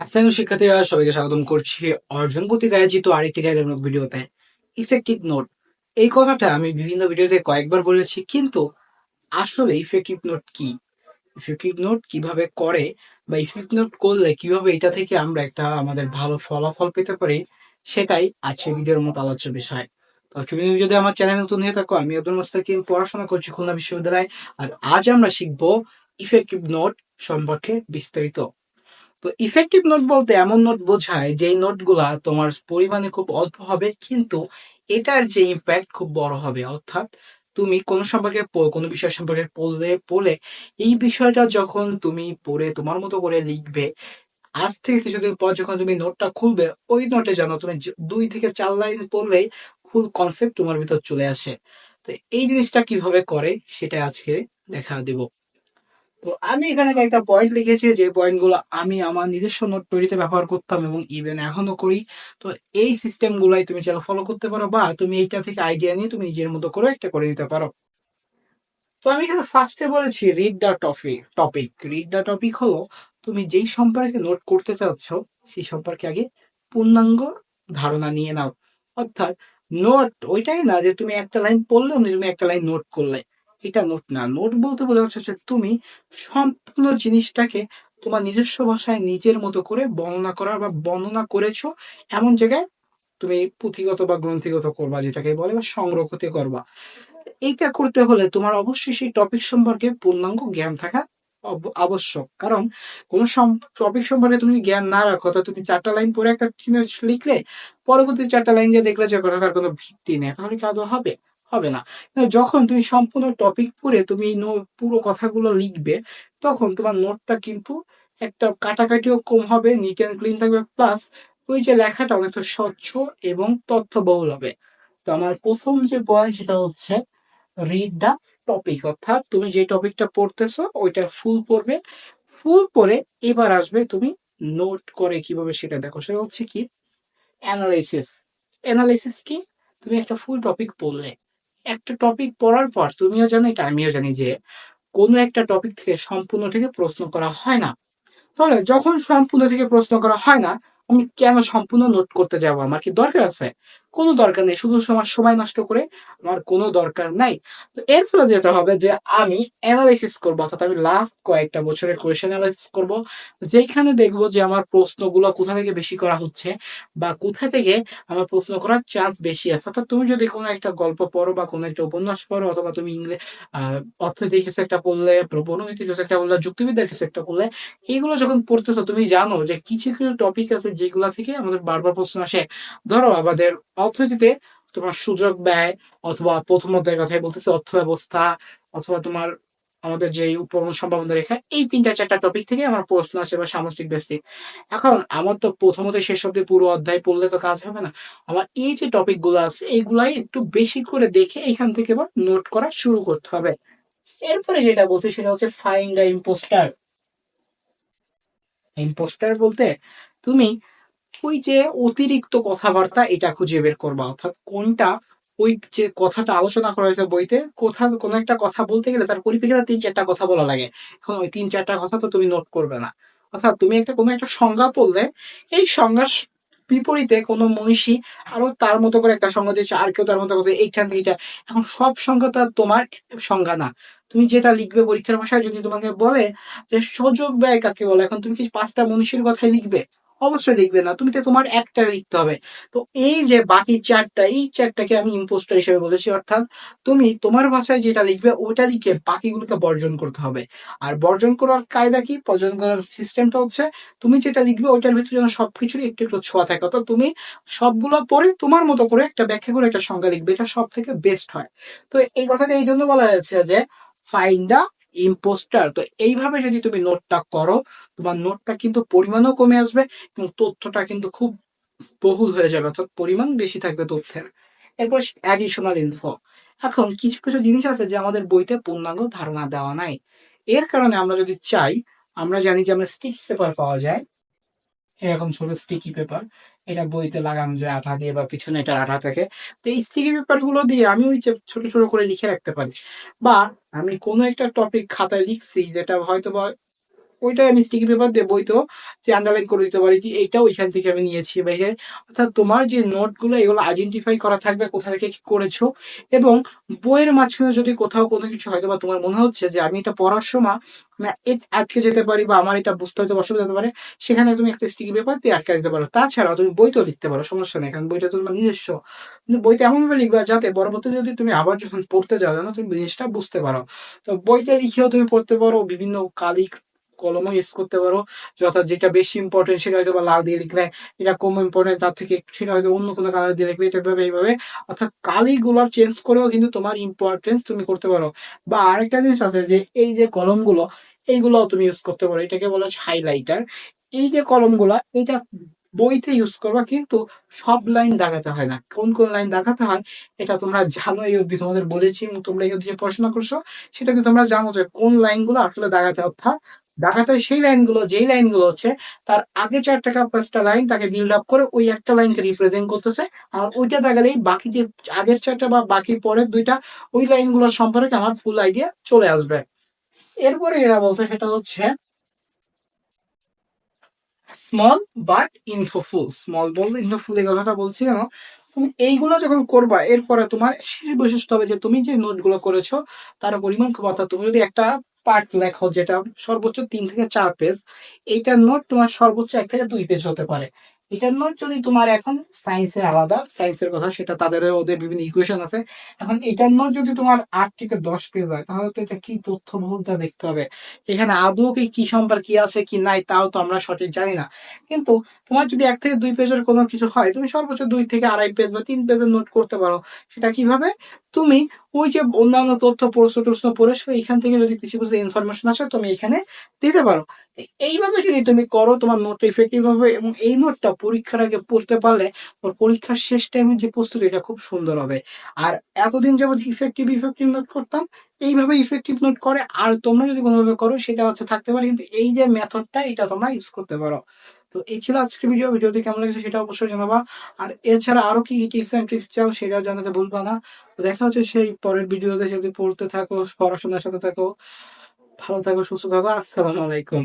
আসসালামু শিক্ষার্থীরা, সবাইকে স্বাগতম করছি অর্জন কর্তৃক আয়োজিত আরেকটি গাইডলাইন ভিডিওতে। ইফেক্টিভ নোট, এই কথাটা আমি বিভিন্ন ভিডিওতে কয়েকবার বলেছি, কিন্তু আসলে ইফেক্টিভ নোট কি, ইফেক্টিভ নোট কিভাবে করে, বা ইফেক্টিভ নোট করলে কিভাবে এটা থেকে আমরা একটা আমাদের ভালো ফলাফল পেতে পারি, সেটাই আজকের ভিডিওর মতো আলোচ্য বিষয়। তো তুমি যদি আমার চ্যানেল নতুন হয়ে থাকো, আমি আব্দুল মোস্তাকিম, পড়াশোনা করছি খুলনা বিশ্ববিদ্যালয়। আর আজ আমরা শিখবো ইফেক্টিভ নোট সম্পর্কে বিস্তারিত। তো ইফেক্টিভ নোট বলতে এমন নোট বোঝায় যেই নোটগুলা তোমার পরিমাণে খুব অল্প হবে, কিন্তু এটার যে ইম্প্যাক্ট খুব বড় হবে। অর্থাৎ তুমি কোনো সম্পর্কে কোনো বিষয় সম্পর্কে পড়লে এই বিষয়টা যখন তুমি পড়ে তোমার মতো করে লিখবে, আজ থেকে কিছুদিন পর যখন তুমি নোটটা খুলবে, ওই নোটে যেন তুমি 2 থেকে 4 লাইন পড়লেই ফুল কনসেপ্ট তোমার ভিতর চলে আসে। তো এই জিনিসটা কিভাবে করে সেটা আজকে দেখা দেব। তো আমি এখানে কয়েকটা পয়েন্ট লিখেছি, যে পয়েন্টগুলো আমি আমার নিজস্ব নোট তৈরিতে ব্যবহার করতাম এবং ইভেন এখনো করি। তো এই সিস্টেম গুলাই তুমি চাইলে ফলো করতে পারো, বা তুমি এইটা থেকে আইডিয়া নিয়ে তুমি নিজের মতো করে একটা করে নিতে পারো। তো আমি এখানে ফার্স্টে বলেছি read the topic. Read the topic হলো তুমি যেই সম্পর্কে নোট করতে চাচ্ছ সেই সম্পর্কে আগে পূর্ণাঙ্গ ধারণা নিয়ে নাও। অর্থাৎ নোট ওইটাই না যে তুমি একটা লাইন পড়লে তুমি একটা লাইন নোট করলে, এটা নোট না। নোট বলতে বোঝা যাচ্ছে যে তুমি সম্পূর্ণ জিনিসটাকে তোমার নিজস্ব ভাষায় নিজের মতো করে বর্ণনা করা বা বর্ণনা করেছো এমন জায়গায় তুমি পুঁথিগত বা গ্রন্থিগত করবা, যেটাকে বলে, বা সংরক্ষিত করবা। এইটা করতে হলে তোমার অবশ্যই সেই টপিক সম্পর্কে পূর্ণাঙ্গ জ্ঞান থাকা আবশ্যক। কারণ কোনো টপিক সম্পর্কে তুমি জ্ঞান না রাখো, তা তুমি 4টা লাইন পরে একটা জিনিস লিখলে, পরবর্তী 4টা লাইন যে দেখলে যে কথাটার কোনো ভিত্তি নেই, তাহলে কি আদৌ হবে? হবে না। কিন্তু যখন তুমি সম্পূর্ণ টপিক পড়ে তুমি পুরো কথাগুলো লিখবে, তখন তোমার নোটটা কিন্তু একটা কাটাকাটিও কম হবে, নিট অ্যান্ড ক্লিন থাকবে, প্লাস ওই যে লেখাটা অনেকটা স্বচ্ছ এবং তথ্যবহুল হবে। তো আমার প্রথম যে পয়েন্ট সেটা হচ্ছে রিড দ্য টপিক। অর্থাৎ তুমি যে টপিকটা পড়তেছো ওইটা ফুল পড়বে। ফুল পড়ে এবার আসবে তুমি নোট করে কিভাবে সেটা দেখো, সেটা হচ্ছে কি অ্যানালাইসিস। অ্যানালাইসিস কি? তুমি একটা ফুল টপিক পড়লে, একটা টপিক পড়ার পর তুমিও জানো, এটা আমিও জানি, যে কোনো একটা টপিক থেকে সম্পূর্ণ থেকে প্রশ্ন করা হয় না। তাহলে যখন সম্পূর্ণ থেকে প্রশ্ন করা হয় না, আমি কেন সম্পূর্ণ নোট করতে যাব? আমার কি দরকার আছে? কোনো দরকার নেই। শুধু সময় সময় নষ্ট করে আমার কোনো দরকার নাই। তো এর ফলে যেটা হবে যে আমি অ্যানালাইসিস করবো, অর্থাৎ আমি লাস্ট কয়েকটা বছরের কোয়েশ্চেন অ্যানালাইসিস করবো, যেখানে দেখবো যে আমার প্রশ্নগুলো কোথা থেকে বেশি করা হচ্ছে, বা কোথা থেকে আমার প্রশ্ন করার চান্স বেশি আছে। অর্থাৎ তুমি যদি কোনো একটা গল্প পড়ো বা কোনো একটা উপন্যাস পড়ো, অথবা তুমি ইংরেজি অর্থনীতির কিছু একটা পড়লে, প্রবণমিতির কিছু একটা পড়লে, যুক্তিবিদ্যার কিছু একটা পড়লে, এগুলো যখন পড়তেছো তুমি জানো যে কিছু কিছু টপিক আছে যেগুলা থেকে আমাদের বারবার প্রশ্ন আসে। ধরো আমাদের অর্থনীতিতে তোমার সুযোগ ব্যয়, অথবা প্রথম অধ্যায়ের কথাই বলতেছে অর্থ ব্যবস্থা, অথবা তোমার আমাদের যে উৎপাদন সম্ভাবনা রেখা, এই 3-4টা টপিক থেকে আমার প্রশ্ন আছে, বা সামষ্টিক ব্যষ্টিক। এখন আমার তো প্রথমত শেষ অব্দি পুরো অধ্যায় পড়লে তো কাজ হবে না। আমার এই যে টপিক গুলো আছে এইগুলাই একটু বেশি করে দেখে এখান থেকে আবার নোট করা শুরু করতে হবে। এরপরে যেটা বলছি সেটা হচ্ছে ফাইন্ড দ্য ইম্পোস্টার। ইম্পোস্টার বলতে তুমি ওই যে অতিরিক্ত কথাবার্তা এটা খুঁজে বের করবা। অর্থাৎ কোনটা, ওই যে কথাটা আলোচনা করা হয়েছে বইতে, কোনো একটা কথা বলতে গেলে তার পরিপ্রেক্ষিতে 3-4টা কথা বলা লাগে। এখন ওই 3-4টা কথা তো তুমি নোট করবে না। অর্থাৎ তুমি কোনো একটা সংজ্ঞা পড়লে, এই সংজ্ঞার বিপরীতে কোনো মনীষী আরো তার মতো করে একটা সংজ্ঞা দিচ্ছে, আর কেউ তার মতো করে এইখান থেকে এটা। এখন সব সংজ্ঞা তো আর তোমার সংজ্ঞা না। তুমি যেটা লিখবে পরীক্ষার ভাষায় যদি তোমাকে বলে যে সুযোগ ব্যয় কাকে বলে, এখন তুমি কি 5টা মনীষীর কথাই লিখবে? অবশ্যই লিখবে না, তুমি তো তোমার একটা লিখতে হবে। তো এই যে বাকি 4টা, এই 4টাকে আমি ইম্পোস্টার হিসেবে বলেছি। অর্থাৎ তুমি তোমার ভাষায় যেটা লিখবে ওটা লিখে বাকিগুলোকে বর্জন করতে হবে। আর বর্জন করার কায়দা কি, বর্জন করার সিস্টেমটা হচ্ছে তুমি যেটা লিখবে ওইটার ভিতরে যেন সবকিছুরই একটু একটু ছোঁয়া থাকে। অর্থাৎ তুমি সবগুলো পড়ে তোমার মতো করে একটা ব্যাখ্যা করে একটা সংজ্ঞা লিখবে, এটা সব থেকে বেস্ট হয়। তো এই কথাটা এই জন্য বলা হয়েছে যে ফাইন্ড দা ইম্পোস্টার। তো এইভাবে যদি তুমি নোটটা করো, তোমার নোটটা কিন্তু পরিমাণও কমে আসবে এবং তথ্যটা কিন্তু খুব বহুল হয়ে যাবে, অর্থাৎ পরিমাণ বেশি থাকবে তথ্যের। এরপর অ্যাডিশনাল ইনফো। এখন কিছু কিছু জিনিস আছে যে আমাদের বইতে পূর্ণাঙ্গ ধারণা দেওয়া নাই। এর কারণে আমরা যদি চাই, আমরা জানি যে আমরা স্টিক পেপার পাওয়া যায়, এরকম ছোট স্টিকি পেপার, এটা বইতে লাগানো যায় আঠা দিয়ে, বা পিছনে এটার আঠা থাকে। তো এই স্টিকি পেপার গুলো দিয়ে আমি ওই যে ছোট ছোট করে লিখে রাখতে পারি। বা আমি কোনো একটা টপিক খাতায় লিখছি, যেটা হয়তো বা ওইটাই আমি স্টিকি পেপার দিয়ে বইতেও যে আন্ডারলাইন করে দিতে পারি যে এইটা ওইখান থেকে আমি নিয়েছি বাইরে। অর্থাৎ তোমার যে নোটগুলো এগুলো আইডেন্টিফাই করা থাকবে কোথা থেকে কি করেছো। এবং বইয়ের মাঝখানে যদি কোথাও কোনো কিছু হয়তো বা তোমার মনে হচ্ছে যে আমি এটা পড়ার সময় আটকে যেতে পারি বা আমার এটা বুঝতে হয়তো অসুবিধা হতে পারে, সেখানে তুমি একটা স্টিকি পেপার দিয়ে আটকে দিতে পারো। তাছাড়াও তুমি বইতেও লিখতে পারো, সমস্যা নেই, কারণ বইটা তো তোমার নিজস্ব। কিন্তু বইতে এমনভাবে লিখবা যাতে পরবর্তীতে যদি তুমি আবার যখন পড়তে যাও যেন তুমি জিনিসটা বুঝতে পারো। তো বইতে লিখেও তুমি পড়তে পারো, বিভিন্ন কালি কলমও ইউজ করতে পারো। অর্থাৎ যেটা বেশি ইম্পর্টেন্ট সেটা হয়তো বা লাল দিয়ে লিখলে, এটা কম ইম্পর্টেন্ট তার থেকে সেটা হয়তো অন্য কোনো কালার দিয়ে লিখলে, এটা এইভাবে অর্থাৎ কালিগুলো চেঞ্জ করেও কিন্তু তোমার ইম্পর্টেন্স তুমি করতে পারো। বা আরেকটা জিনিস আছে যে এই যে কলমগুলো এইগুলো তুমি ইউজ করতে পারো, এটাকে বলা হচ্ছে হাইলাইটার। এই যে কলমগুলা এটা বইতে ইউজ করবা, কিন্তু সব লাইন দাগাতে হয় না। কোন কোন লাইন দাগাতে হয় এটা তোমরা জানো, এই অবধি তোমাদের বলেছি এবং তোমরা এই অবধি যে পড়াশোনা করছো সেটাকে তোমরা জানো যে কোন লাইনগুলো আসলে দাগাতে হয়। অর্থাৎ দাগাতে হয় সেই লাইনগুলো যেই লাইনগুলো হচ্ছে তার আগে 4টা 5টা লাইন তাকে বিল্ড আপ করে ওই একটা লাইনকে রিপ্রেজেন্ট করতেছে। আর ওইটা দাগালেই বাকি যে আগের 4টা বা বাকি পরের 2টা ওই লাইনগুলোর সম্পর্কে আমার ফুল আইডিয়া চলে আসবে। এরপরে এরা বলছে সেটা হচ্ছে স্মল বাট ইনফোফুল। স্মল বলতে ইনফোফুল এই কথাটা বলছি কেন, তুমি এইগুলো যখন করবা এরপরে তোমার শেষ বৈশিষ্ট্য হবে যে তুমি যে নোটগুলো করেছো তার পরিমাণ খুব, অর্থাৎ তুমি যদি একটা পার্ট লেখো যেটা সর্বোচ্চ 3 থেকে 4 পেজ, এইটার নোট তোমার সর্বোচ্চ 1 থেকে 2 পেজ হতে পারে। এটার নোট যদি তোমার এখন সায়েন্সের আলাদা, সায়েন্সের কথা সেটা তাদের ওদের বিভিন্ন ইকুয়েশন আছে। এখন এটার নোট যদি তোমার 8 থেকে 10 পেজ হয় তাহলে তো এটা কি তথ্য বহুলতা দেখতে হবে, এখানে আদৌ কি কি সম্পর্ক কি আছে কি নাই তাও তো আমরা সঠিক জানি না। কিন্তু তোমার যদি 1 থেকে 2 পেজের কোনো কিছু হয় তুমি সর্বোচ্চ 2 থেকে 2.5 পেজ বা 3 পেজের নোট করতে পারো। সেটা কিভাবে, তুমি ওই যে অন্যান্য তথ্য প্রশ্ন টশ্ন পড়েছো এখান থেকে যদি কিছু কিছু ইনফরমেশন আসে তুমি এখানে দিতে পারো। এইভাবে যদি তুমি করো তোমার নোটটা ইফেক্টিভ হবে এবং এই নোটটা পরীক্ষার আগে পড়তে পারলে তোমার পরীক্ষার শেষ টাইমের যে প্রস্তুতি এটা খুব সুন্দর হবে। আর এতদিন যাবত ইফেক্টিভ ইফেক্টিভ নোট করতাম, এইভাবে ইফেক্টিভ নোট করে আর তোমরা যদি কোনোভাবে করো সেটা হচ্ছে থাকতে পারে, কিন্তু এই যে মেথডটা এটা তোমরা ইউজ করতে পারো। তো এই ছিল আজকের ভিডিওটি কেমন লেগেছে সেটা অবশ্যই জানাবা। আর এছাড়া আরো কি টিপস এন্ড ট্রিক্স চাও সেটাও জানাতে ভুলবা না। তো দেখা হচ্ছে সেই পরের ভিডিওতে, যদি পড়তে থাকো পড়াশোনার সাথে থাকো, ভালো থাকো সুস্থ থাকো, আসসালামু আলাইকুম।